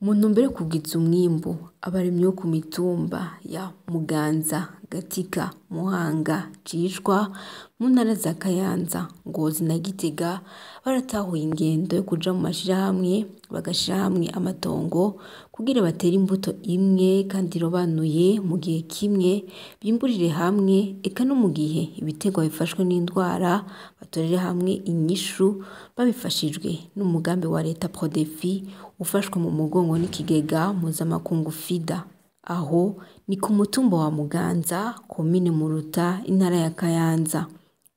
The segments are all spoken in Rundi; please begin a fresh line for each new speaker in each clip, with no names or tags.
Mu ntumbero yo kugwiza umwimbu, abarimyi bo ku mitumba ya Muganza, Gatika, Muhanga, Cishwa mu ntara za Kayanza, Ngozi na Gitega baratahuye ingendo yo kuja mu mashirahamwe bagashira hamwe amatongo kugira batere imbuto imwe kandi irobanuye mu gihe kimwe, bimburire hamwe, eka no mu gihe ibiterwa bifashwe n'indwara batorere hamwe inyishu babifashijwe n'umugambi wa leta Prodefi ufashwe mu mugongo n'ikigega mpuzamakungu FIDA. Aho ni ku mutumba wa Muganza, komine Muruta, intara ya Kayanza.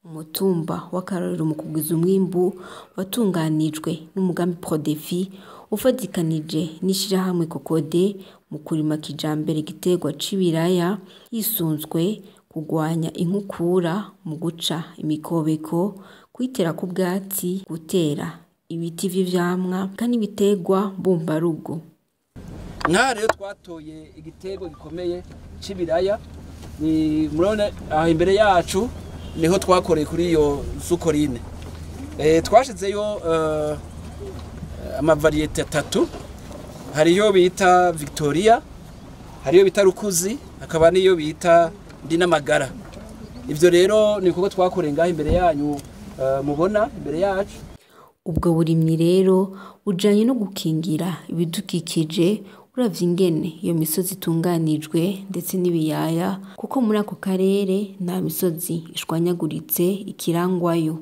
Umutumba w'akarorero mu kugwiza umwimbu watunganijwe n'umugambi Prodefi ufadikanije n'ishirahamwe Kokode mu kurima kijambere igiterwa c'ibiraya yisunzwe kugwanya inkukura mu guca imikobeko, kwitera ku bwatsi, gutera ibiti vy'ivyamwa kandi ibiterwa mbumbarugo.
Nka rero twatoye igiterwa gikomeye c'ibiraya, ni murabona aho imbere yacu niho twakoreye kuri iyo sukorine. Twashizeyo amavariyete 3, hariyo bita Victoria, hariyo bita Rukuzi, hakaba niyo bita Ndinamagara. Ivyo rero ni kuko twakoreye ngaho imbere yanyu mubona imbere yacu.
Ubwo burimyi rero bujanye no gukingira ibidukikije uravye ingene iyo misozi itunganijwe ndetse n'ibiyaya, kuko muri ako karere nta misozi ishwanyaguritse ikirangwayo.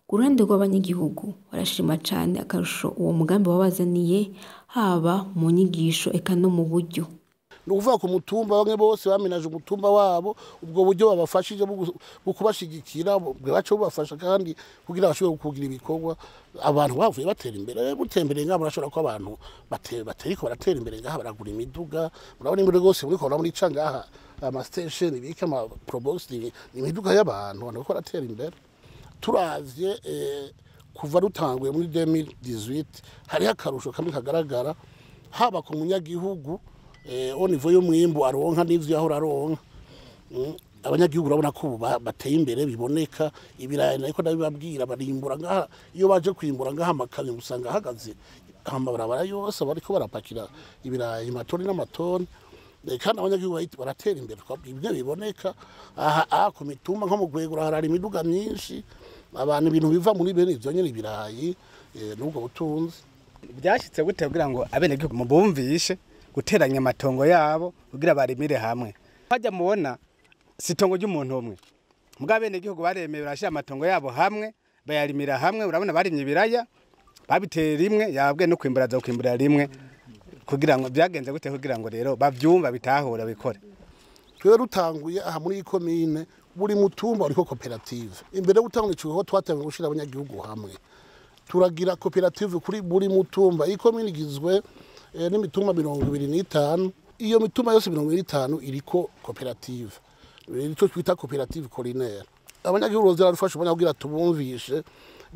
Ku ruhande rw'abanyagihugu barashima cane akarusho uwo mugambi wabazaniye, haba mu nyigisho eka no mu buryo.
Nukuvuga ku mutumba bamwe bose bamenaje umutumba wabo, ubwo buryo babafashije bukubashigikira bwacu bubafasha kandi kugira bashobore kugira ibikorwa abantu bavuye batera imbere. Gutemberera ngaho murashobora ko abantu bateriko baratera imbere ngaho baragura imiduga, murabona imbere gose muri kora muri cangaha ama station bika ama probox imiduga y'abantu abantu ko baratera imbere. Turavye kuva rutanguye muri 2018 hari akarusho kamwe kagaragara haba ku munyagihugu au niveau y'umwimbu aronka n'ivyo yahora aronka. Abanyagihugu urabona ko bateye imbere biboneka. Ibiraya ariko ndabibabwira barimbura ngaha, iyo baje kwimbura ngaha amakamyo usanga ahagaze amabarabara yose bariko barapakira ibiraya matoni n'amatoni, kandi abanyagihugu baratera imbere ibyo biboneka. Aha ku mitumba nko mu Gwego harari imiduga myinshi, abantu ibintu biva muri bene ivyo nyene ibirayi n'ubwo butunzi.
Byashitse gute kugira ngo abenegihugu mubumvishe guteranya amatongo yabo kugira barimire hamwe? Hajya mubona sitongo ry'umuntu umwe, muga abenegihugu baremeye barashira amatongo yabo hamwe bayarimira hamwe. Urabona barimye ibiraya babitera rimwe, yabwe no kwimburaza ukimburira rimwe. Kugira ngo byagenze gute kugira ngo rero bavyumva bitahura bikore?
Twe rutanguye aha muri komine buri mutumba uriko koperative. Imbere gutangura ico twatangiye gushira abanyagihugu hamwe, turagira koperative kuri buri mutumba. Ikomine igizwe n'imitumba 25, iyo mitumba yose 25 iriko koperative, icyo twita koperative collinaire. Abanyagihugu zarafasha abanyagira tubumvishe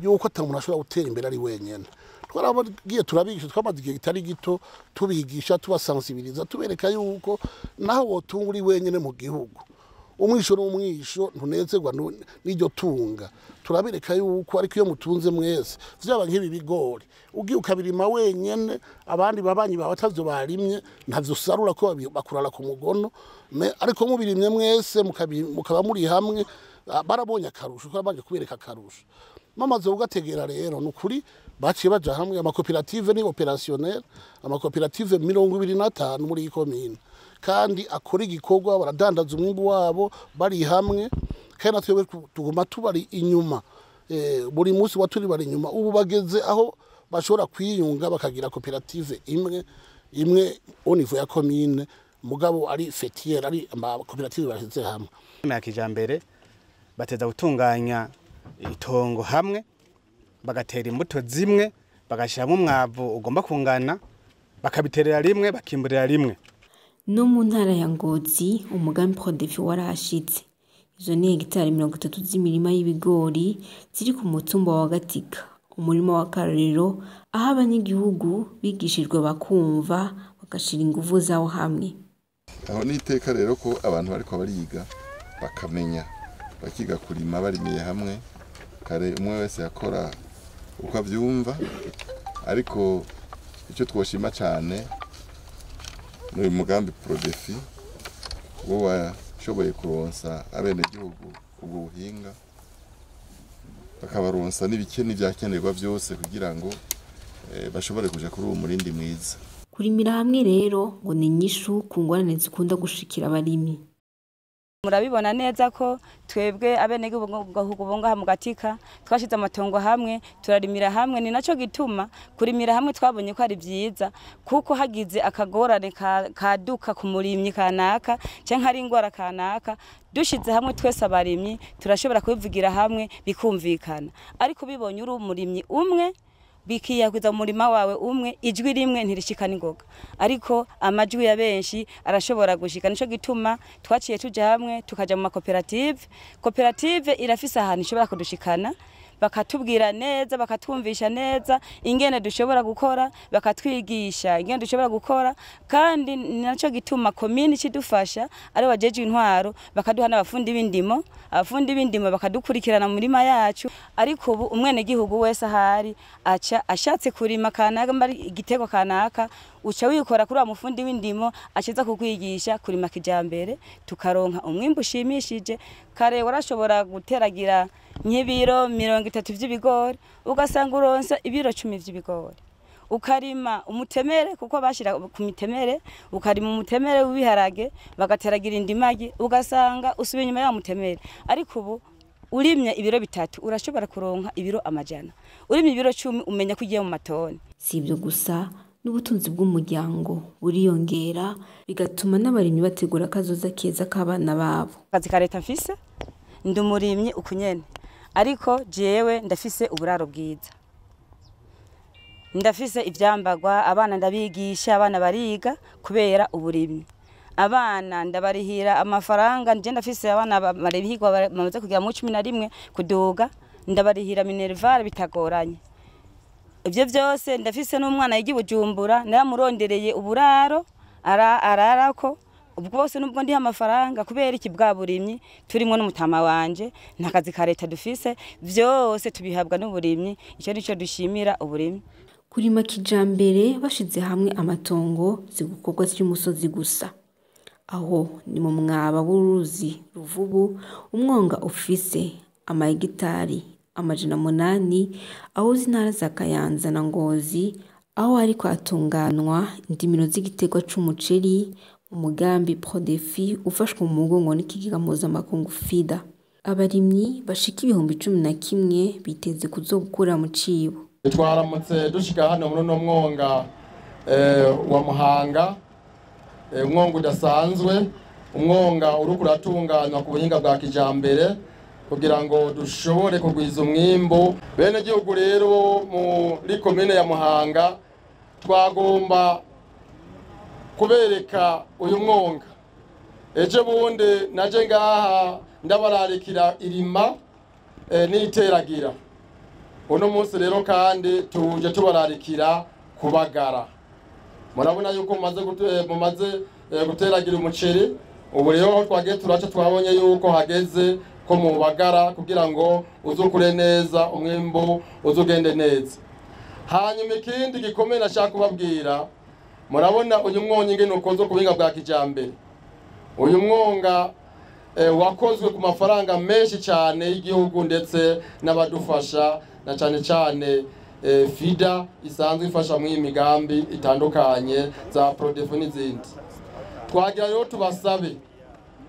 yuko atamuntu ashobora gutera imbere ari wenyene. Twarabagiye turabigisha, twamaze igihe kitari gito tubigisha, tubasensibiliza, tubereka yuko naho wotunga uri wenyene mu gihugu, umwisho n'umwisho ntunezerwa n'iryo tunga. Turabereka yuko ariko iyo mutunze mwese vyaba nk'ibi bigori ugiye ukabirima wenyene, abandi babanyi bawe atavyo barimye ntavyo sarura ko bakurara ku mugono, ariko mubirimye mwese mukaba muri hamwe barabonye akarusho, barabanje kubereka akarusho. Mamaze ugategera rero nukuri baciye baja hamwe. Amakoperative ni opérationnel, amakoperative 25 muri ikomine, kandi akora igikorwa baradandaza umwimbu wabo bari hamwe, kandi natwe tuguma tubari inyuma. Buri munsi waturi bari inyuma. Ubu bageze aho bashobora kwiyunga bakagira koperative imwe au niveau ya commune, mugabo ari fetiere, ari amakoperative bashize hamwe.
Ya kijambere bateza gutunganya itongo hamwe, bagatera imbuto zimwe, bagashiramo umwavu ugomba kungana, bakabiterera rimwe, bakimburira rimwe.
No mu ntara ya Ngozi umugambi Prodefi warashitse. Izo ni hegitari 30 z'imirima y'ibigori ziri ku mutumba wa Gatika, umurima wa karorero aho abanyagihugu bigishijwe bakumva bagashira inguvu zawo hamwe.
Aho ni iteka rero ko abantu bariko bariga bakamenya, bakiga kurima barimiye hamwe, kare umwe wese yakora uko avyumva. Ariko icyo twoshima cyane n'uyu mugambi Prodefi wo washoboye kuronsa abenegihugu ubwo buhinga bakabaronsa n'ibikene byakenerwa byose kugira ngo bashobore kuja kuri uwo murindi mwiza.
Kurimira hamwe rero ngo ni inyishu ku ngorane zikunda gushikira abarimyi.
Murabibona neza ko twebwe abenegihugu bonga mu Gatika twashize amatongo hamwe turarimira hamwe, ni naco gituma kurimira hamwe twabonye ko ari byiza kuko hagize akagorane kaduka ku murimyi kanaka canke ari ingwara kanaka, dushize hamwe twese abarimyi turashobora kubivugira hamwe bikumvikana. Ariko bibonye uri umurimyi umwe bikiyakuza mu murima wawe umwe, ijwi rimwe ntirishikana ingoga, ariko amajwi ya benshi arashobora gushika. Nico gituma twaciye tuja hamwe tukaja mu makoperative. Koperative irafise ahantu ishobora kudushikana, bakatubwira neza, bakatwumvisha neza ingene dushobora gukora, bakatwigisha ingene dushobora gukora, kandi naco gituma komine kidufasha ari wajeje intwaro bakaduha n'abafundi b'indimo, abafundi b'indimo bakadukurikirana mu murima yacu. Ariko ubu umwene gihugu wese ahari aca ashatse kurima kanaka mbari igitego kanaka, uca wikora kuri amufundi w'indimo aciza kukwigisha kurima kijambere, tukaronka umwimbu ushimishije. Kare warashobora guteragira nk'ibiro 30 vy'ibigori ugasanga uronse ibiro 10 vy'ibigori, ukarima umutemere kuko bashira ku mitemere, ukarima umutemere w'ibiharage bagateragira indimagi ugasanga usubiye inyuma ya mutemere. Ariko ubu urimye ibiro 3 urashobora kuronka ibiro 100, urimye ibiro 10 umenya ko ugiye mu matoni.
Si ibyo gusa n'ubutunzi bw'umuryango buriyongera bigatuma n'abarimyi bategura kazoza keza k'abana babo.
Kazi ka leta mfise ndi umurimyi ukunyene, ariko jewe ndafise uburaro bwiza, ndafise ivyambagwa, abana ndabigisha, abana bariga kubera uburimyi. Abana ndabarihira amafaranga, nje ndafise abana barihigwa bamaze kugira mu 11 kuduga, ndabarihira minerval bitagoranye. Ibyo byose ndafise n'umwana yigi Bujumbura, naramurondereye uburaro ararako. Ubwo bose nubwo ndi amafaranga kubera iki bwa burimyi turimo n'umutama wanje, nta kazi ka leta dufise, byose tubihabwa n'uburimyi. Icyo nico dushimira uburimyi.
Kurima kijambere bashize hamwe amatongo zigukorwa cy'umusozi gusa. Aho ni mu mwaba w'uruzi Ruvubu, umwonga ufise amahegitari 800, aho zintara za Kayanza na Ngozi, aho ariko atunganwa indimiro z'igitegwa c'umuceri, umugambi Prodefi ufashwe mu mugongo n'ikigega mpuzamakungu FIDA. Abarimyi bashika 11,000 biteze kuzogukura mu cibo.
Twaramutse dushika hano muri no mwonga wa Muhanga, umwonga udasanzwe, umwonga uri kuratunganywa ku buhinga bwa kijambere kugira ngo dushobore kugwiza umwimbo. Bene gihugu rero muri komine ya Muhanga twagomba kubereka uyu mwonga. Eje bundi naje ngaha ndabararikira irima n'iteragira. Uno munsi rero kandi tuje tubararikira kubagara. Murabona yuko mumaze guteragira umuceri, ubu rero aho twagiye turaca twabonye yuko hageze ko mubagara kugira ngo uzukure neza, umwimbo uzugende neza. Hanyuma ikindi gikomeye nashaka kubabwira, murabona uyu mwonga ingene ukozwe ku buhinga bwa kijambere. Uyu mwonga wakozwe ku mafaranga menshi cyane y'igihugu ndetse n'abadufasha, na cyane cyane FIDA isanzwe ifasha mu imigambi itandukanye za Prodefi n'izindi. Twagira rero tubasabe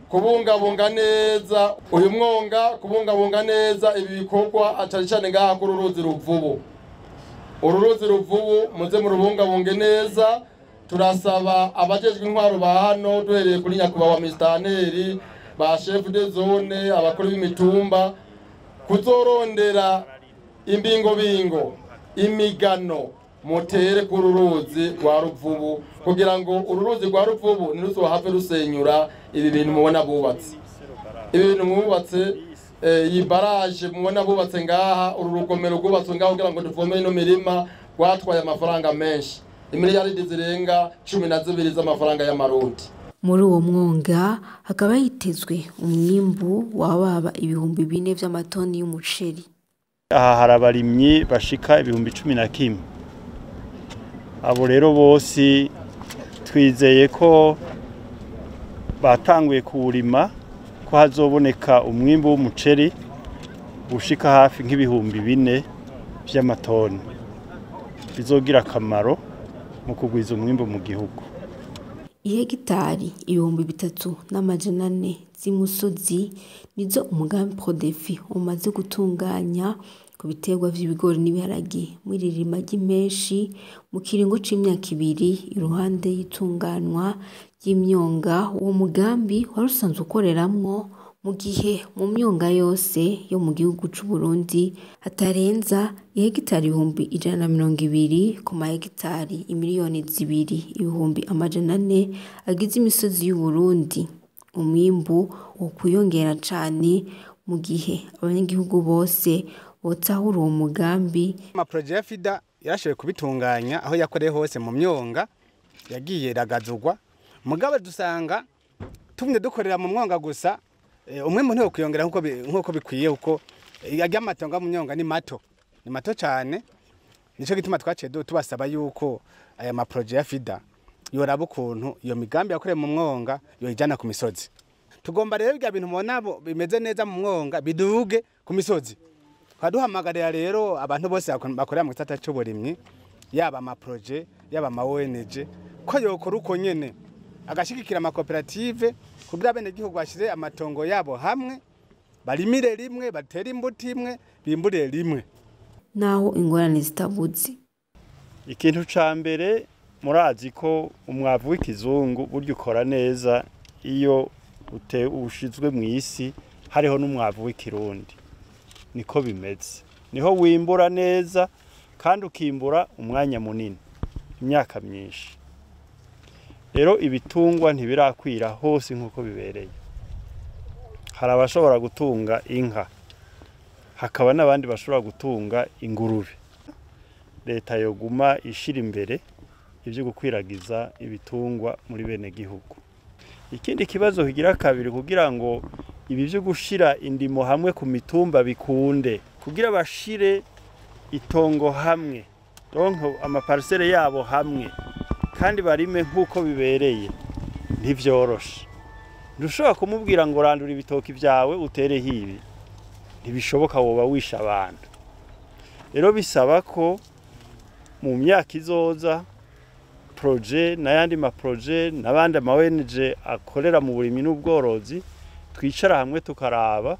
kubungabunga neza uyu mwonga, kubungabunga neza ibi bikorwa atari cyane ngaha ku ruzi Ruvubu. Uruzi Ruvubu muze mu rubungabunge neza. Turasaba abajejwe intwaro ba hano duhereye kuri nyakubahwa Mr. ba chef de zone, abakuru b'imitumba kuzorondera imbingo imigano mutere ku ruzi rwa Ruvubu kugira ngo uruzi rwa Ruvubu niruzohave rusenyura ibi bintu mubona bubatse. Ibi bintu mubatse iyi barrage mubona bubatse ngaha, uru rugomero rwubatswe ngaho kugira ngo duvome ino mirima rwatwaye amafaranga menshi, imiliyaridi zirenga 12 z'amafaranga y'amarundi.
Muri uwo mwonga hakaba hitezwe umwimbu wababa 4,000 vy'amatoni y'umuceri.
Aha hari abarimyi bashika 11,000. Abo rero bose twizeye ko batanguye kuwurima ko hazoboneka umwimbu w'umuceri ushika hafi nk'ibihumbi 4 vy'amatoni bizogira akamaro mu kugwiza umwimbu mu gihugu.
Ihegitari 3,400 z'imusozi nizo umugambi Prodefi umaze gutunganya ku biterwa vy'ibigori n'ibiharage muri ririma ry'impeshi mu kiringo c'imyaka 2 iruhande y'itunganwa y'imyonga. Uwo mugambi warusanzwe ukoreramwo mu gihe mu myonga yose yo mu gihugu c'u Burundi hatarenza ihegitari 120 ku mahegitari 2,200,400 agize imisozi y'u Burundi. Umwimbu wo kuyongera cane mu gihe abanyagihugu bose botahura uwo mugambi.
Amaproje ya FIDA yarashoboye kubitunganya aho yakoreye hose mu myonga yagiye ragazugwa. Mugabe dusanga tumwe dukorera mu mwonga gusa umwimbu ntiwo kuyongera nkuko bikwiye uko yajya amatongo mu myonga ni mato cyane. Nico gituma twaciye tubasaba yuko aya maproje ya FIDA yoraba ukuntu iyo migambi yakoreye mu mwonga yoyijana ku misozi. Tugomba rero bya bintu mubona bimeze neza mu mwonga biduge ku misozi. Twaduhamagarira rero abantu bose bakorera mu gisata cy'uburimyi yaba amaproje yaba ama ONG ko yokora uko nyene agashigikira amakoperative kugira bene gihugu bashize amatongo yabo hamwe barimire rimwe batera imbuto imwe bimbure rimwe
naho ingorane zitabuze.
Ikintu ca mbere murazi ko umwavu w'ikizungu buryo ukora neza iyo ushizwe mu isi hariho n'umwavu w'ikirundi. Niko bimeze, niho wimbura neza kandi ukimbura umwanya munini imyaka myinshi. Rero ibitungwa ntibirakwira hose nkuko bibereye. Hari abashobora gutunga inka, hakaba n'abandi bashobora gutunga ingurube. Leta yoguma ishira imbere ivyo gukwiragiza ibitungwa muri bene gihugu. Ikindi kibazo kigira kabiri kugira ngo ibi byo gushira indimo hamwe ku mitumba bikunde, kugira bashire itongo hamwe, donc amaparcelle yabo hamwe kandi barime nkuko bibereye ntivyoroshe. Ndushobora kumubwira ngo randura ibitoki vyawe utere hibi, ntibishoboka woba wisha abantu. Rero bisaba ko mu myaka izoza proje n'ayandi maproje n'abandi ama ONG akorera mu burimyi n'ubworozi twicara hamwe tukaraba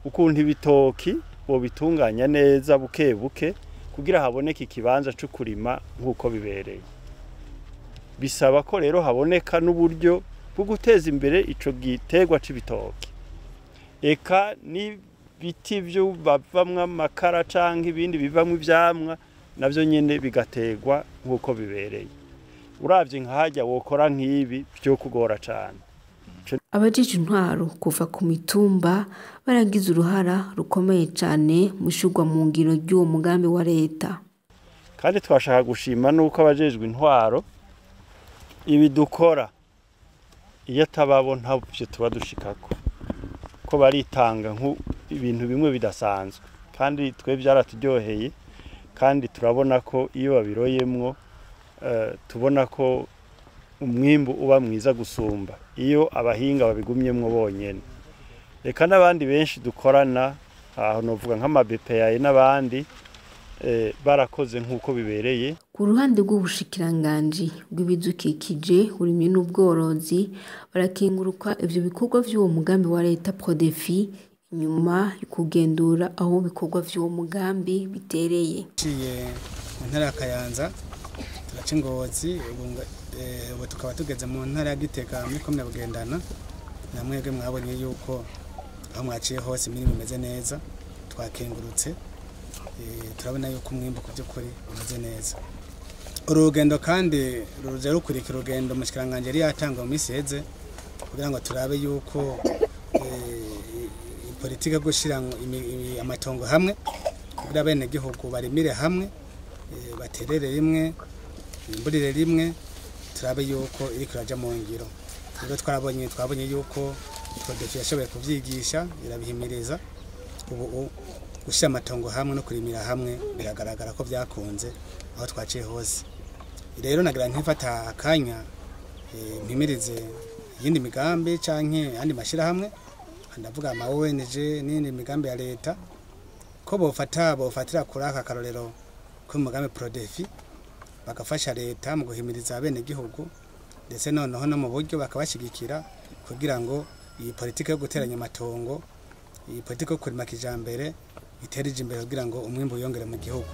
ukuntu ibitoki bo bitunganya neza buke buke kugira haboneke ikibanza cyo kurima nkuko bibereye. Bisaba ko rero haboneka n'uburyo bwo guteza imbere ico gitegwa c'ibitoki. Eka ni biti byo bavamwe amakara canke ibindi bivamwe ivyamwa navyo nyene bigategwa nkuko bibereye. Uravye nkahajya wokora nk'ibi byo kugora cyane.
Abajije intwaro kuva ku mitumba baragize uruhara rukomeye cyane mushugwa mu ngiro ry'uwo mugambi wa leta.
Kandi twashaka gushima nuko abajejwe intwaro ibi dukora iyo tababo ntavyo tuba dushikako ko baritanga ibintu bimwe bidasanzwe kandi twe byaraturyoheye kandi turabona ko iyo babiroyemwo tubona ko umwimbu uba mwiza gusumba iyo abahinga babigumyemwo bonyene. Reka n'abandi benshi dukorana aho novuga nk'amaBPA n'abandi barakoze nkuko bibereye.
Ku ruhande rw'ubushikiranganji bw'ibidukikije urimye n'ubworozi barakenguruka ivyo bikorwa vy'uwo mugambi wa leta Prodefi nyuma kugendura aho bikorwa vy'uwo mugambi bitereye.
Ciye mu ntara ya Kayanza turaca Ngozi ubu tukaba tugeze mu ntara ya Gitega muri komine Bugendana. Namwebwe mwabonye yuko aho mwaciye hose imirimo imeze neza twakengurutse. Turabona yuko umwimbo ku by'ukuri umeze neza. Urugendo kandi ruje rukurikira urugendo mushikiranganje yari yatanga mu minsi heze kugira ngo turabe yuko politika gushira amatongo hamwe kugira bene gihugu barimire hamwe baterere rimwe imburire rimwe turabe yuko iri kuraja mu ngiro. Rero twabonye yuko Prodefi yashoboye kuvyigisha irabihimiriza ubu gushira amatongo hamwe no kurimira hamwe biragaragara ko byakunze aho twaciye hose. Rero nagira nkifata akanya mpimirize iyindi migambi canke andi mashirahamwe ndavuga ama ONG n'indi migambi ya leta ko bofatira kuri aka karorero ko umugambi Prodefi bagafasha leta mu guhimiriza abene gihugu ndetse noneho no mu buryo bakabashigikira kugira ngo iyi politike yo guteranya amatongo iyi politike yo kurima kijambere iterije imbere kugira ngo umwimbo yongere mu gihugu.